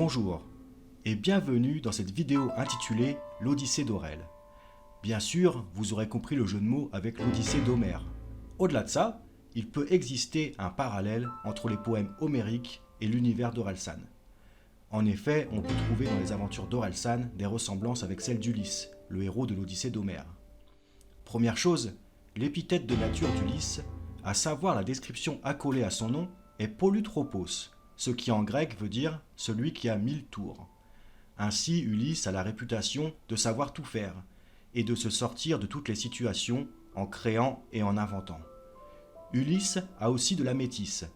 Bonjour et bienvenue dans cette vidéo intitulée l'Odyssée d'Horel. Bien sûr, vous aurez compris le jeu de mots avec l'Odyssée d'Homère. Au-delà de ça, il peut exister un parallèle entre les poèmes homériques et l'univers d'Orelsan. En effet, on peut trouver dans les aventures d'Orelsan des ressemblances avec celles d'Ulysse, le héros de l'Odyssée d'Homère. Première chose, l'épithète de nature d'Ulysse, à savoir la description accolée à son nom, est Polutropos, ce qui en grec veut dire « celui qui a 1000 tours ». Ainsi, Ulysse a la réputation de savoir tout faire et de se sortir de toutes les situations en créant et en inventant. Ulysse a aussi de la métisse,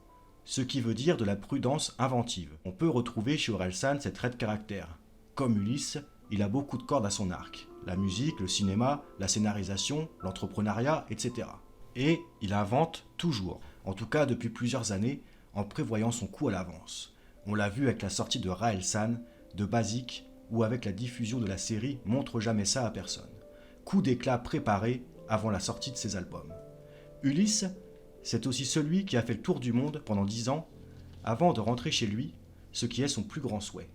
ce qui veut dire de la prudence inventive. On peut retrouver chez Orelsan ces traits de caractère. Comme Ulysse, il a beaucoup de cordes à son arc, la musique, le cinéma, la scénarisation, l'entrepreneuriat, etc. Et il invente toujours, en tout cas depuis plusieurs années, en prévoyant son coup à l'avance. On l'a vu avec la sortie de Raelsan, de Basique, ou avec la diffusion de la série Montre jamais ça à personne. Coup d'éclat préparé avant la sortie de ses albums. Ulysse, c'est aussi celui qui a fait le tour du monde pendant 10 ans avant de rentrer chez lui, ce qui est son plus grand souhait.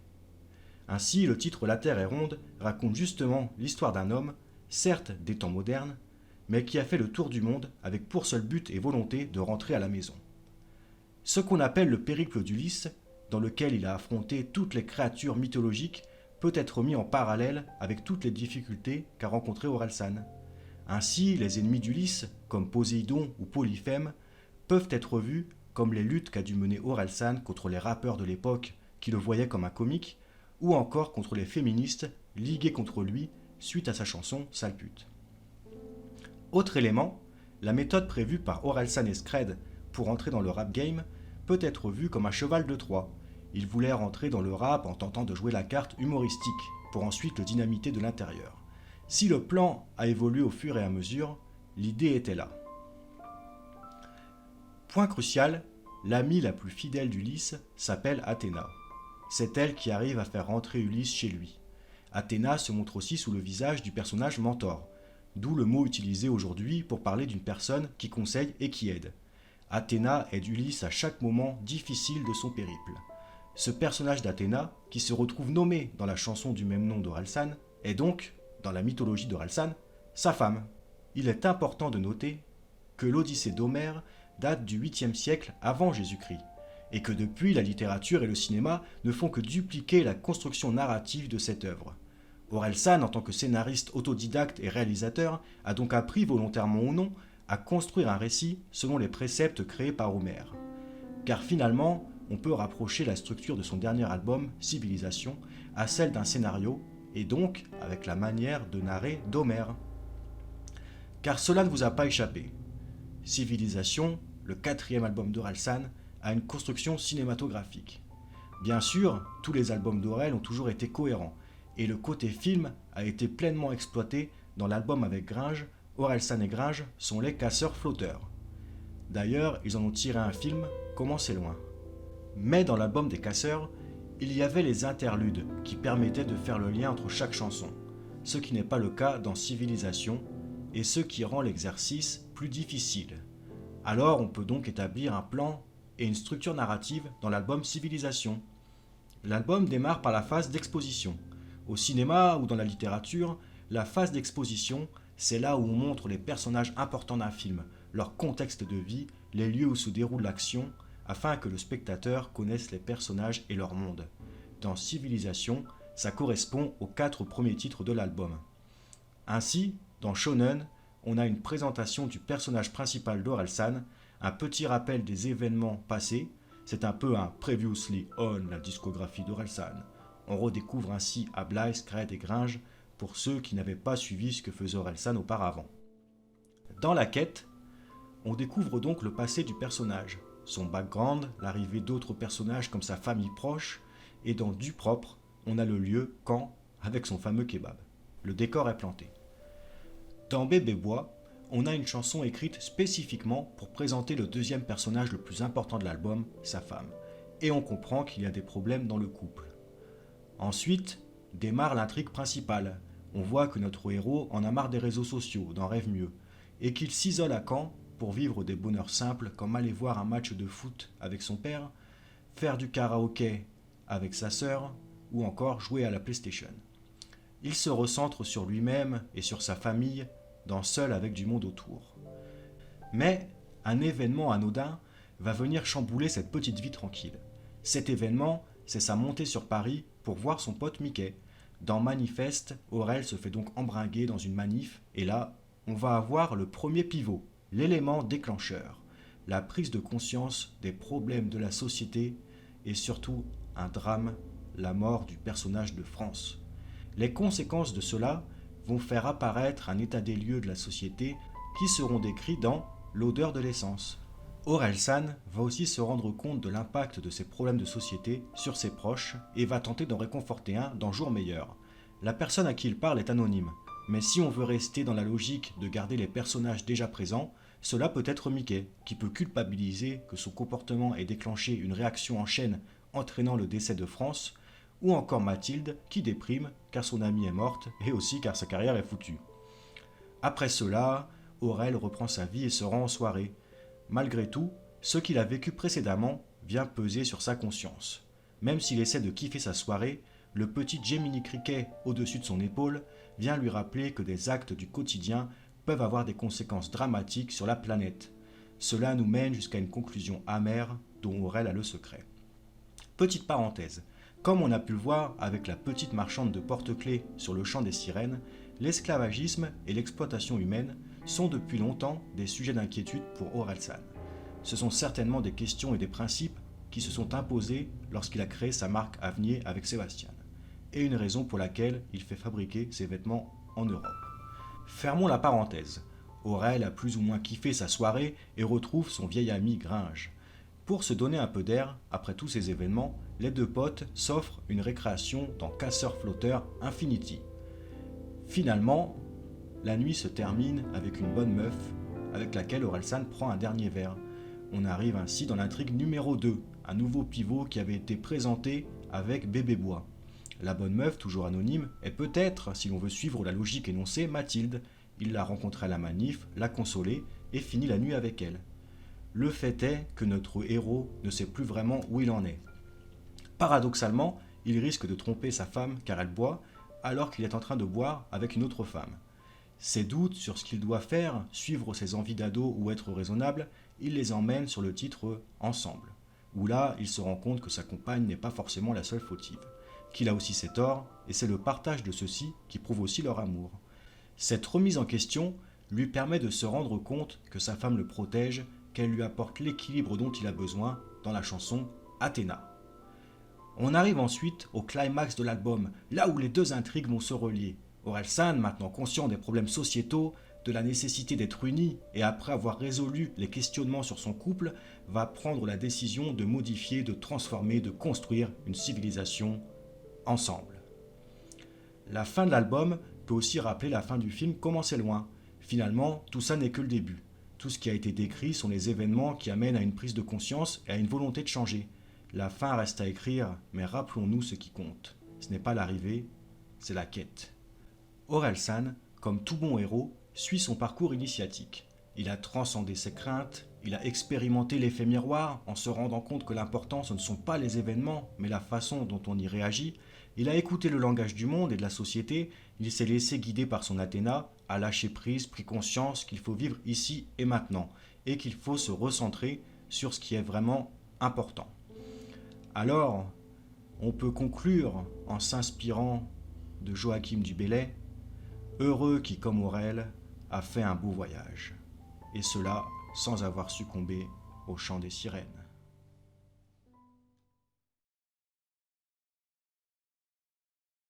Ainsi, le titre La Terre est ronde raconte justement l'histoire d'un homme, certes des temps modernes, mais qui a fait le tour du monde avec pour seul but et volonté de rentrer à la maison. Ce qu'on appelle le périple d'Ulysse, dans lequel il a affronté toutes les créatures mythologiques, peut être mis en parallèle avec toutes les difficultés qu'a rencontrées Orelsan. Ainsi, les ennemis d'Ulysse, comme Poséidon ou Polyphème, peuvent être vus comme les luttes qu'a dû mener Orelsan contre les rappeurs de l'époque qui le voyaient comme un comique, ou encore contre les féministes liguées contre lui suite à sa chanson Sale pute. Autre élément, la méthode prévue par Orelsan et Skred pour entrer dans le rap game peut être vue comme un cheval de Troie. Il voulait rentrer dans le rap en tentant de jouer la carte humoristique, pour ensuite le dynamiter de l'intérieur. Si le plan a évolué au fur et à mesure, l'idée était là. Point crucial, l'amie la plus fidèle d'Ulysse s'appelle Athéna. C'est elle qui arrive à faire rentrer Ulysse chez lui. Athéna se montre aussi sous le visage du personnage mentor, d'où le mot utilisé aujourd'hui pour parler d'une personne qui conseille et qui aide. Athéna aide Ulysse à chaque moment difficile de son périple. Ce personnage d'Athéna, qui se retrouve nommé dans la chanson du même nom d'Orelsan, est donc, dans la mythologie d'Orelsan, sa femme. Il est important de noter que l'Odyssée d'Homère date du 8e siècle avant Jésus-Christ, et que depuis la littérature et le cinéma ne font que dupliquer la construction narrative de cette œuvre. Orelsan, en tant que scénariste autodidacte et réalisateur, a donc appris volontairement ou non à construire un récit selon les préceptes créés par Homère. Car finalement, on peut rapprocher la structure de son dernier album, Civilisation, à celle d'un scénario, et donc avec la manière de narrer d'Homère. Car cela ne vous a pas échappé. Civilisation, le 4e album d'Orelsan, a une construction cinématographique. Bien sûr, tous les albums d'Orel ont toujours été cohérents, et le côté film a été pleinement exploité dans l'album avec Gringe. Orelsan et Gringe sont les casseurs-flotteurs. D'ailleurs, ils en ont tiré un film, Comment c'est loin. Mais dans l'album des casseurs, il y avait les interludes qui permettaient de faire le lien entre chaque chanson, ce qui n'est pas le cas dans Civilisation, et ce qui rend l'exercice plus difficile. Alors on peut donc établir un plan et une structure narrative dans l'album Civilisation. L'album démarre par la phase d'exposition. Au cinéma ou dans la littérature, la phase d'exposition, c'est là où on montre les personnages importants d'un film, leur contexte de vie, les lieux où se déroule l'action, afin que le spectateur connaisse les personnages et leur monde. Dans Civilisation, ça correspond aux 4 premiers titres de l'album. Ainsi, dans Shonen, on a une présentation du personnage principal d'Orelsan, un petit rappel des événements passés, c'est un peu un Previously on la discographie d'Orelsan. On redécouvre ainsi Ablaï, Skred et Gringe pour ceux qui n'avaient pas suivi ce que faisait Orelsan auparavant. Dans la quête, on découvre donc le passé du personnage, son background, l'arrivée d'autres personnages comme sa famille proche, et dans Du propre, on a le lieu Caen avec son fameux kebab. Le décor est planté. Dans Bébé Bois, on a une chanson écrite spécifiquement pour présenter le 2e personnage le plus important de l'album, sa femme, et on comprend qu'il y a des problèmes dans le couple. Ensuite, démarre l'intrigue principale. On voit que notre héros en a marre des réseaux sociaux, d'en rêve mieux, et qu'il s'isole à Caen pour vivre des bonheurs simples comme aller voir un match de foot avec son père, faire du karaoké avec sa sœur ou encore jouer à la PlayStation. Il se recentre sur lui-même et sur sa famille, dans Seul avec du monde autour. Mais un événement anodin va venir chambouler cette petite vie tranquille. Cet événement, c'est sa montée sur Paris pour voir son pote Mickey. Dans Manifeste, Aurel se fait donc embringuer dans une manif et là, on va avoir le premier pivot, l'élément déclencheur, la prise de conscience des problèmes de la société et surtout un drame, la mort du personnage de France. Les conséquences de cela vont faire apparaître un état des lieux de la société qui seront décrits dans L'odeur de l'essence. Orelsan va aussi se rendre compte de l'impact de ces problèmes de société sur ses proches et va tenter d'en réconforter un dans Jour meilleur. La personne à qui il parle est anonyme, mais si on veut rester dans la logique de garder les personnages déjà présents, cela peut être Mickey, qui peut culpabiliser que son comportement ait déclenché une réaction en chaîne entraînant le décès de France, ou encore Mathilde, qui déprime car son amie est morte et aussi car sa carrière est foutue. Après cela, Aurel reprend sa vie et se rend en soirée. Malgré tout, ce qu'il a vécu précédemment vient peser sur sa conscience. Même s'il essaie de kiffer sa soirée, le petit Gemini Cricket au-dessus de son épaule vient lui rappeler que des actes du quotidien peuvent avoir des conséquences dramatiques sur la planète. Cela nous mène jusqu'à une conclusion amère dont Aurel a le secret. Petite parenthèse, comme on a pu le voir avec la petite marchande de porte-clés sur le champ des sirènes, l'esclavagisme et l'exploitation humaine sont depuis longtemps des sujets d'inquiétude pour Orelsan. Ce sont certainement des questions et des principes qui se sont imposés lorsqu'il a créé sa marque Avenir avec Sébastien, et une raison pour laquelle il fait fabriquer ses vêtements en Europe. Fermons la parenthèse. Aurel a plus ou moins kiffé sa soirée et retrouve son vieil ami Gringe. Pour se donner un peu d'air, après tous ces événements, les deux potes s'offrent une récréation dans Casseur-Flotteur Infinity. Finalement, la nuit se termine avec une bonne meuf, avec laquelle Orelsan prend un dernier verre. On arrive ainsi dans l'intrigue numéro 2, un nouveau pivot qui avait été présenté avec Bébé Bois. La bonne meuf, toujours anonyme, est peut-être, si l'on veut suivre la logique énoncée, Mathilde. Il l'a rencontrée à la manif, l'a consolée et finit la nuit avec elle. Le fait est que notre héros ne sait plus vraiment où il en est. Paradoxalement, il risque de tromper sa femme car elle boit, alors qu'il est en train de boire avec une autre femme. Ses doutes sur ce qu'il doit faire, suivre ses envies d'ado ou être raisonnable, il les emmène sur le titre « Ensemble », où là, il se rend compte que sa compagne n'est pas forcément la seule fautive, qu'il a aussi ses torts, et c'est le partage de ceux-ci qui prouve aussi leur amour. Cette remise en question lui permet de se rendre compte que sa femme le protège, qu'elle lui apporte l'équilibre dont il a besoin dans la chanson « Athéna ». On arrive ensuite au climax de l'album, là où les deux intrigues vont se relier. Orelsan, maintenant conscient des problèmes sociétaux, de la nécessité d'être unis et après avoir résolu les questionnements sur son couple, va prendre la décision de modifier, de transformer, de construire une civilisation ensemble. La fin de l'album peut aussi rappeler la fin du film Comment c'est loin. Finalement, tout ça n'est que le début. Tout ce qui a été décrit sont les événements qui amènent à une prise de conscience et à une volonté de changer. La fin reste à écrire, mais rappelons-nous ce qui compte. Ce n'est pas l'arrivée, c'est la quête. Orelsan, comme tout bon héros, suit son parcours initiatique. Il a transcendé ses craintes, il a expérimenté l'effet miroir en se rendant compte que l'important ce ne sont pas les événements, mais la façon dont on y réagit. Il a écouté le langage du monde et de la société, il s'est laissé guider par son Athéna, a lâché prise, pris conscience qu'il faut vivre ici et maintenant, et qu'il faut se recentrer sur ce qui est vraiment important. Alors, on peut conclure en s'inspirant de Joachim du Bellay, heureux qui, comme Aurel, a fait un beau voyage, et cela sans avoir succombé au chant des sirènes.